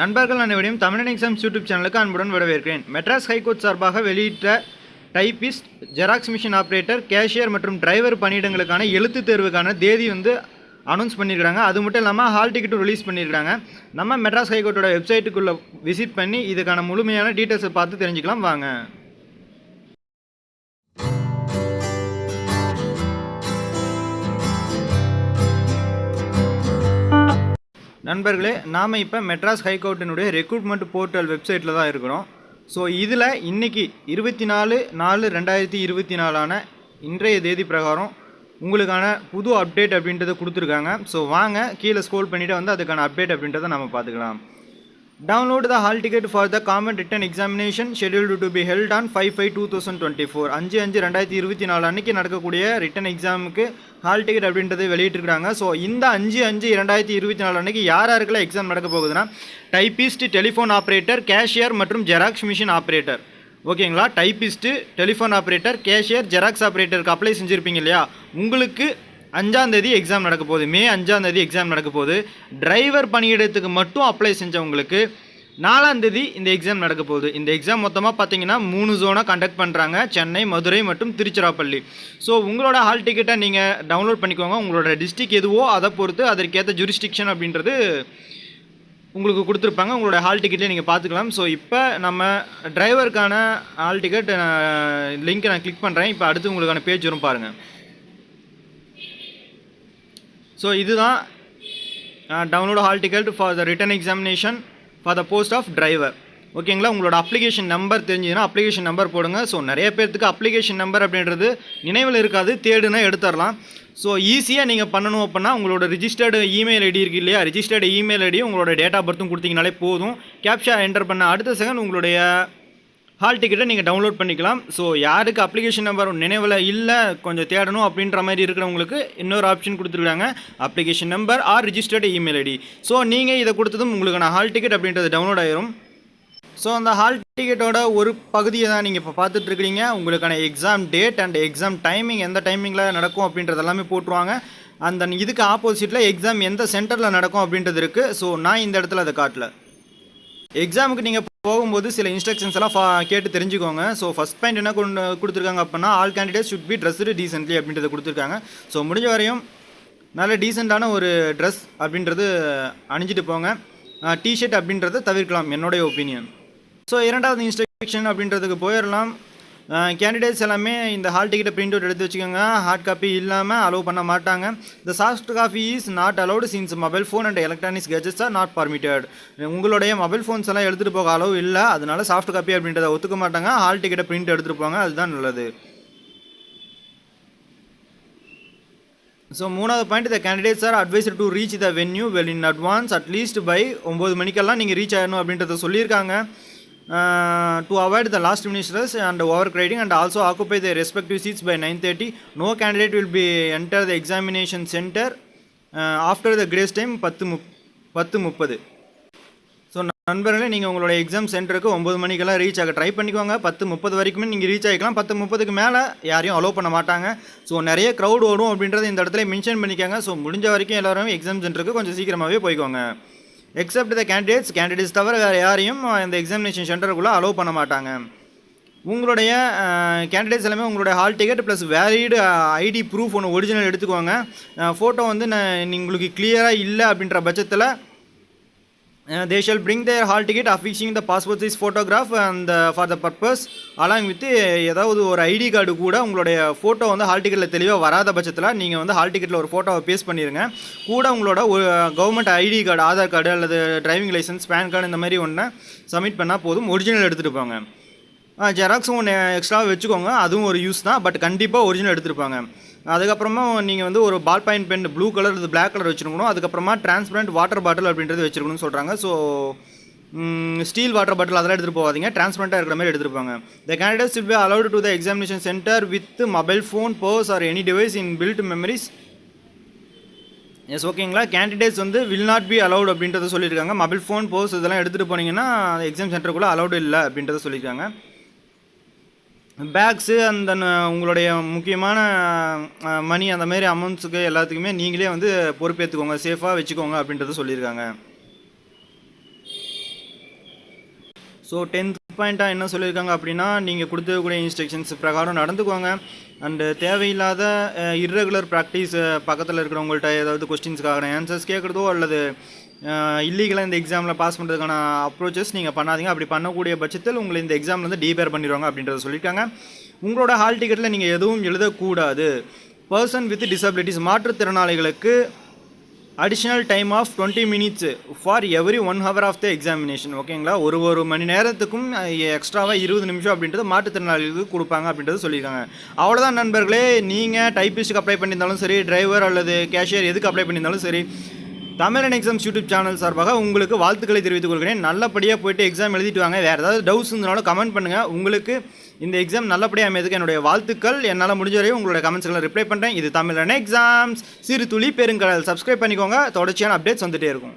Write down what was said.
நண்பர்கள் அனைவரையும் தமிழன் எக்ஸாம்ஸ் யூடியூப் சேனலுக்கு அன்புடன் வரவேற்கிறேன். மெட்ராஸ் ஹைகோர்ட் சார்பாக வெளியிட்ட typist, xerox machine operator, cashier மற்றும் டிரைவர் பணியிடங்களுக்கான எழுத்து தேர்வுக்கான தேதி அனௌன்ஸ் பண்ணியிருக்காங்க. அது மட்டும் இல்லாமல் ஹால் டிக்கெட்டும் ரிலீஸ் பண்ணியிருக்காங்க. நம்ம மெட்ராஸ் ஹைகோர்ட்டோட வெப்சைட்டுக்குள்ளே விசிட் பண்ணி இதுக்கான முழுமையான டீட்டெயில்ஸை பார்த்து தெரிஞ்சுக்கலாம் வாங்க. நண்பர்களே, நாம் இப்போ மெட்ராஸ் ஹைகோர்ட்டினுடைய ரெக்ரூட்மெண்ட் போர்ட்டல் வெப்சைட்டில் தான் இருக்கிறோம். ஸோ இதில் இன்றைக்கி 24/4/2024 இன்றைய தேதி பிரகாரம் உங்களுக்கான புது அப்டேட் அப்படின்றத கொடுத்துருக்காங்க. ஸோ வாங்க கீழே ஸ்க்ரோல் பண்ணிவிட்டு அதுக்கான அப்டேட் அப்படின்றத நம்ம பார்த்துக்கலாம். Download the hall ticket for the common written examination scheduled to be held on 5/5/2024 5/5/2024 அன்றைக்கி நடக்கக்கூடிய ரிட்டன் எக்ஸாமுக்கு ஹால் டிக்கெட் அப்படின்றது வெளியிட்டிருக்காங்க. ஸோ இந்த 5/5/2024 அன்றைக்கி யாருக்கெல்லாம் எக்ஸாம் நடக்க போகுதுன்னா டைபிஸ்ட், டெலிஃபோன் ஆப்ரேட்டர், கேஷியர் மற்றும் ஜெராக்ஸ் மிஷின் ஆப்ரேட்டர். ஓகேங்களா? Typist, telephone operator, cashier, xerox ஆப்ரேட்டருக்கு அப்ளை செஞ்சுருப்பீங்க இல்லையா? உங்களுக்கு 5ஆம் தேதி எக்ஸாம் நடக்க போகுது. மே 5ஆம் தேதி எக்ஸாம் நடக்க போகுது. டிரைவர் பணியிடத்துக்கு மட்டும் அப்ளை செஞ்சவங்களுக்கு 4ஆம் தேதி இந்த எக்ஸாம் நடக்க போகுது. இந்த எக்ஸாம் மொத்தமாக பார்த்தீங்கன்னா 3 ஜோனாக கண்டக்ட் பண்ணுறாங்க: சென்னை, மதுரை மற்றும் திருச்சிராப்பள்ளி. ஸோ உங்களோட ஹால் டிக்கெட்டை நீங்கள் டவுன்லோட் பண்ணிக்கோங்க. உங்களோட டிஸ்ட்ரிக் எதுவோ அதை பொறுத்து அதற்கேற்ற ஜூரிஸ்டிக்ஷன் அப்படின்றது உங்களுக்கு கொடுத்துருப்பாங்க. உங்களோட ஹால் டிக்கெட்லேயே நீங்கள் பார்த்துக்கலாம். ஸோ இப்போ நம்ம டிரைவருக்கான ஹால் டிக்கெட் லிங்க்கை நான் கிளிக் பண்ணுறேன். இப்போ அடுத்து உங்களுக்கான பேஜ் வரும் பாருங்கள். ஸோ இதுதான் download hall ticket for the written examination for the post of driver. ஓகேங்களா? உங்களோட அப்ளிகேஷன் நம்பர் தெரிஞ்சதுன்னா அப்ளிகேஷன் நம்பர் போடுங்க. ஸோ நிறைய பேர்த்துக்கு அப்ளிகேஷன் நம்பர் அப்படின்றது நினைவில் இருக்காது, தேடுனா எடுத்துடலாம். ஸோ ஈஸியாக நீங்கள் பண்ணணும் அப்படின்னா உங்களோட ரிஜிஸ்டர்டு இமெயில் ஐடி இருக்குது இல்லையா? ரிஜிஸ்டர்டு இமெயில் ஐடி உங்களோட டேட் ஆஃப் பர்த்தும் கொடுத்தீங்கனாலே போதும். கேப்ஷா என்டர் பண்ண அடுத்த செகண்ட் உங்களுடைய ஹால் டிக்கெட்டை நீங்கள் டவுன்லோட் பண்ணிக்கலாம். ஸோ யாருக்கு அப்ளிகேஷன் நம்பர் நினைவில் இல்லை, கொஞ்சம் தேடணும் அப்படின்ற மாதிரி இருக்கிறவங்களுக்கு இன்னொரு ஆப்ஷன் கொடுத்துருக்காங்க, application number or registered email ID. So நீங்கள் இதை கொடுத்ததும் உங்களுக்கான ஹால் டிக்கெட் அப்படின்றது டவுன்லோட் ஆயிரும். ஸோ அந்த ஹால் டிக்கெட்டோட ஒரு பகுதியை தான் நீங்கள் இப்போ பார்த்துட்ருக்கிறீங்க. உங்களுக்கான exam date and exam timing, எந்த டைமிங்கில் நடக்கும் அப்படின்றது எல்லாமே போட்டுருவாங்க. அந்த இதுக்கு ஆப்போசிட்டில் எக்ஸாம் எந்த சென்டரில் நடக்கும் அப்படின்றது இருக்குது. ஸோ நான் இந்த இடத்துல அதை காட்டல. எக்ஸாமுக்கு நீங்கள் போகும்போது சில இன்ஸ்ட்ரக்ஷன்ஸ் எல்லாம் கேட்டு தெரிஞ்சுக்கோங்க. ஸோ ஃபஸ்ட் பாயிண்ட் என்ன கொடுத்துருக்காங்க அப்படின்னா, all candidates should be dressed decently அப்படின்றத கொடுத்துருக்காங்க. ஸோ முடிஞ்ச வரையும் நல்ல டீசெண்டான ஒரு ட்ரெஸ் அப்படின்றது அணிஞ்சிட்டு போங்க. டிஷர்ட் அப்படின்றத தவிர்க்கலாம், என்னுடைய ஒப்பீனியன். ஸோ இரண்டாவது இன்ஸ்ட்ரக்ஷன் அப்படின்றதுக்கு போயிடலாம். கேண்டிடேட்ஸ் எல்லாமே இந்த ஹால் டிக்கெட்டை பிரிண்ட் அவுட் எடுத்து வச்சுக்கோங்க. ஹார்ட் காப்பி இல்லாமல் அலோவ் பண்ண மாட்டாங்க. The soft copy is not allowed since mobile phone and electronics gadgets are not permitted. உங்களுடைய மொபைல் ஃபோன்ஸ் எல்லாம் எடுத்துகிட்டு போக அலோவ் இல்லை, அதனால சாஃப்ட் காப்பி அப்படின்றத ஒத்துக்க மாட்டாங்க. ஹால் டிக்கெட்டை பிரிண்ட் எடுத்துகிட்டு போங்க, அதுதான் நல்லது. ஸோ மூணாவது point, the candidates are advised to reach the venue well in advance at least by 9 மணிக்கெல்லாம் நீங்கள் ரீச் ஆகணும் அப்படின்றத சொல்லியிருக்காங்க. To avoid the last minute rush and overcrowding and also occupy their respective seats by 9:30. No candidate will be enter the examination center after the grace time 10:30. So நண்பர்களே, நீங்கள் உங்களோட exam சென்டருக்கு 9 மணிக்கெல்லாம் ரீச் ஆக try பண்ணிக்கோங்க. 10:30 வரைக்குமே நீங்கள் reach ஆகிக்கலாம். 10:30க்கு மேலே யாரையும் அலோவ் பண்ண மாட்டாங்க. ஸோ நிறைய க்ரௌட் ஓடும் அப்படின்றத இந்த இடத்துல மென்ஷன் பண்ணிக்கோங்க. ஸோ முடிஞ்ச வரைக்கும் எல்லோரும் எக்ஸாம் சென்டருக்கு கொஞ்சம் சீக்கிரமாகவே போய்க்கோங்க. எக்ஸப்ட் த கேண்டிடேட்ஸ் தவிர வேறு யாரையும் இந்த எக்ஸாமினேஷன் சென்டருக்குள்ளே அலோவ் பண்ண மாட்டாங்க. உங்களுடைய கேண்டிடேட்ஸ் எல்லாமே உங்களுடைய hall ticket plus valid ID proof ஒன்று ஒரிஜினல் எடுத்துக்கோங்க. ஃபோட்டோ உங்களுக்கு கிளியராக இல்லை அப்படின்ற பட்சத்தில் they shall bring their hall ticket affixing the passport size photograph and for the purpose along with ஏதாவது ஒரு ஐடி கார்டு கூட உங்களுடைய ஃபோட்டோ ஹால் டிக்கெட்டில் தெளிவாக வராத பட்சத்தில் நீங்கள் ஹால் டிக்கெட்டில் ஒரு ஃபோட்டோவை பேஸ்ட் பண்ணிடுங்க. கூட உங்களோட government ID card, Aadhaar card அல்லது டிரைவிங் லைசன்ஸ், பேன் கார்டு இந்த மாதிரி ஒன்று சப்மிட் பண்ணால் போதும். ஒரிஜினல் எடுத்துகிட்டு போங்க. ஜெராக்ஸும் ஒன்று எக்ஸ்ட்ராவாக வச்சுக்கோங்க, அதுவும் ஒரு யூஸ் தான். பட் கண்டிப்பாக ஒரிஜினல் எடுத்துகிட்டு போங்க. அதுக்கப்புறமா நீங்கள் ஒரு ball point pen blue colour இது பிளாக் கலர் வச்சுருக்கணும். அதுக்கப்புறமா டிரான்ஸ்பரண்ட் வாட்டர் பாட்டில் அப்படின்றது வச்சுருக்கணும்னு சொல்கிறாங்க. ஸோ ஸ்டீல் வாட்டர் பாட்டில் அதெல்லாம் எடுத்துகிட்டு போகாதீங்க, டிரான்ஸ்பரண்ட்டாக இருக்கிற மாதிரி எடுத்துகிட்டு போங்க. The candidates will be allowed to the examination centre with mobile phone, purse or any device in built memories. Yes, ஓகேங்களா? Candidates will not be allowed அப்படின்றத சொல்லியிருக்காங்க. மொபைல் ஃபோன், பர்ஸ் இதெல்லாம் எடுத்துகிட்டு போனீங்கன்னா எக்ஸாம் சென்டருக்குள்ளே அலவுடு இல்லை அப்படின்றத சொல்லியிருக்காங்க. பேக்ஸு அந்த உங்களுடைய முக்கியமான மணி அந்த மாதிரி அமௌண்ட்ஸுக்கு எல்லாத்துக்குமே நீங்களே பொறுப்பேற்றுக்கோங்க, சேஃபாக வச்சுக்கோங்க அப்படின்றத சொல்லியிருக்காங்க. ஸோ 10th பாயிண்ட்டாக என்ன சொல்லியிருக்காங்க அப்படின்னா, நீங்கள் கொடுத்துக்கூடிய இன்ஸ்ட்ரக்ஷன்ஸ் பிரகாரம் நடந்துக்குவாங்க. அண்டு தேவையில்லாத இர்ரெகுலர் ப்ராக்டிஸ் பக்கத்தில் இருக்கிறவங்கள்ட்ட ஏதாவது கொஸ்டின்ஸ்க்கான ஆன்சர்ஸ் கேட்குறதோ அல்லது இல்லீகலாக இந்த எக்ஸாமில் பாஸ் பண்ணுறதுக்கான அப்ரோச்சஸ் நீங்கள் பண்ணாதீங்க. அப்படி பண்ணக்கூடிய பட்சத்தில் உங்களை இந்த எக்ஸாம்லேருந்து டீபேர் பண்ணிடுவாங்க அப்படின்றத சொல்லியிருக்காங்க. உங்களோட ஹால் டிக்கெட்டில் நீங்கள் எதுவும் எழுதக்கூடாது. பர்சன் வித் டிசபிலிட்டிஸ் மாற்றுத்திறனாளிகளுக்கு additional time of 20 minutes for every 1 hour of the examination. ஓகேங்களா, ஒரு மணி நேரத்துக்கும் எக்ஸ்ட்ராவாக 20 நிமிஷம் அப்படின்றது மாற்றுத்திறனாளிகளுக்கு கொடுப்பாங்க அப்படின்றது சொல்லியிருக்காங்க. அவ்வளோதான் நண்பர்களே. நீங்கள் டைப்பிஸ்ட்டுக்கு அப்ளை பண்ணியிருந்தாலும் சரி, டிரைவர் அல்லது கேஷியர் எதுக்கு அப்ளை பண்ணியிருந்தாலும் சரி, தமிழன் எக்ஸாம்ஸ் யூடியூப் சேனல் சார்பாக உங்களுக்கு வாழ்த்துக்களை தெரிவித்துக் கொள்கிறேன். நல்லபடியாக போய்ட்டு எக்ஸாம் எழுதிட்டு வாங்க. வேறு ஏதாவது டவுட்ஸ் இருந்தாலும் கமெண்ட் பண்ணுங்கள். உங்களுக்கு இந்த எக்ஸாம் நல்லபடியாக அமையதுக்கு என்னுடைய வாழ்த்துக்கள். என்னால் முடிஞ்ச வரையும் உங்களோட கமெண்ட்ஸ்களை ரிப்ளை பண்ணுறேன். இது தமிழன் எக்ஸாம்ஸ் சிறு துளி பெருங்கடல். சப்ஸ்கிரைப் பண்ணிக்கோங்க. தொடர்ச்சியான அப்டேட்ஸ் வந்துகிட்டே இருக்கும்.